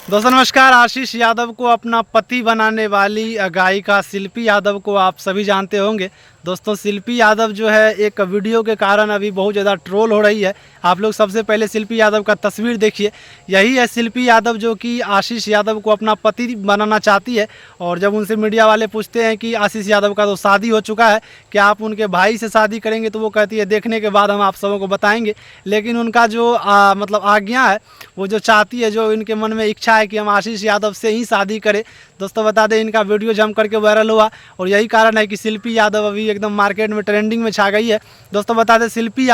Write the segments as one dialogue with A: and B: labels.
A: दोस्तों नमस्कार। आशीष यादव को अपना पति बनाने वाली गायिका शिल्पी यादव को आप सभी जानते होंगे। दोस्तों शिल्पी यादव जो है एक वीडियो के कारण अभी बहुत ज़्यादा ट्रोल हो रही है। आप लोग सबसे पहले शिल्पी यादव का तस्वीर देखिए। यही है शिल्पी यादव जो कि आशीष यादव को अपना पति बनाना चाहती है। और जब उनसे मीडिया वाले पूछते हैं कि आशीष यादव का तो शादी हो चुका है, क्या आप उनके भाई से शादी करेंगे, तो वो कहती है देखने के बाद हम आप सबों को बताएंगे। लेकिन उनका जो मतलब आज्ञा है, वो जो चाहती है, जो इनके मन में इच्छा है कि हम आशीष यादव से ही शादी करें। दोस्तों बता दें इनका वीडियो जम करके वायरल हुआ और यही कारण है कि शिल्पी यादव अभी एकदम मार्केट में ट्रेंडिंग में छा गई है। दोस्तों बता दें शिल्पी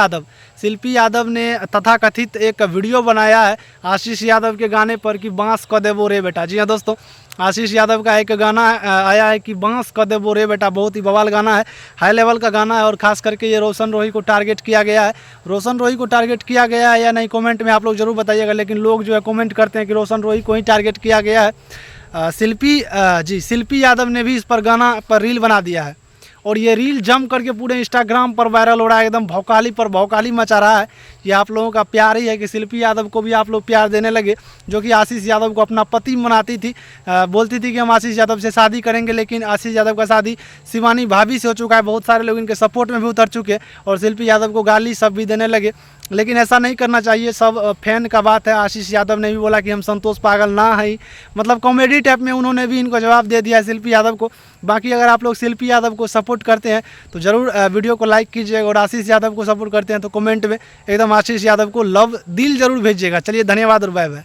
A: यादव ने तथाकथित एक वीडियो बनाया है आशीष यादव के गाने पर कि बांस क देबो रे बेटा। जी हाँ दोस्तों, आशीष यादव का एक गाना आया है कि बांस क देबो रे बेटा। बहुत ही बवाल गाना है, हाई लेवल का गाना है और ख़ास करके ये रोशन रोही को टारगेट किया गया है। रोशन रोही को टारगेट किया गया है या नहीं, कमेंट में आप लोग जरूर बताइएगा। लेकिन लोग जो है कमेंट करते हैं कि रोशन रोही को ही टारगेट किया गया है। शिल्पी यादव ने भी इस पर गाना पर रील बना दिया है और ये रील जम करके पूरे इंस्टाग्राम पर वायरल हो रहा है। एकदम भौकाली पर भौकाली मचा रहा है। ये आप लोगों का प्यार ही है कि शिल्पी यादव को भी आप लोग प्यार देने लगे, जो कि आशीष यादव को अपना पति मनाती थी। बोलती थी कि हम आशीष यादव से शादी करेंगे, लेकिन आशीष यादव का शादी शिवानी भाभी से हो चुका है। बहुत सारे लोग इनके सपोर्ट में भी उतर चुके और शिल्पी यादव को गाली सब भी देने लगे। लेकिन ऐसा नहीं करना चाहिए, सब फैन का बात है। आशीष यादव ने भी बोला कि हम संतोष पागल ना है, मतलब कॉमेडी टाइप में उन्होंने भी इनको जवाब दे दिया है शिल्पी यादव को। बाकी अगर आप लोग शिल्पी यादव को सपोर्ट करते हैं तो ज़रूर वीडियो को लाइक कीजिएगा और आशीष यादव को सपोर्ट करते हैं तो कमेंट में एकदम आशीष यादव को लव दिल ज़रूर भेजिएगा। चलिए धन्यवाद और बाय बाय।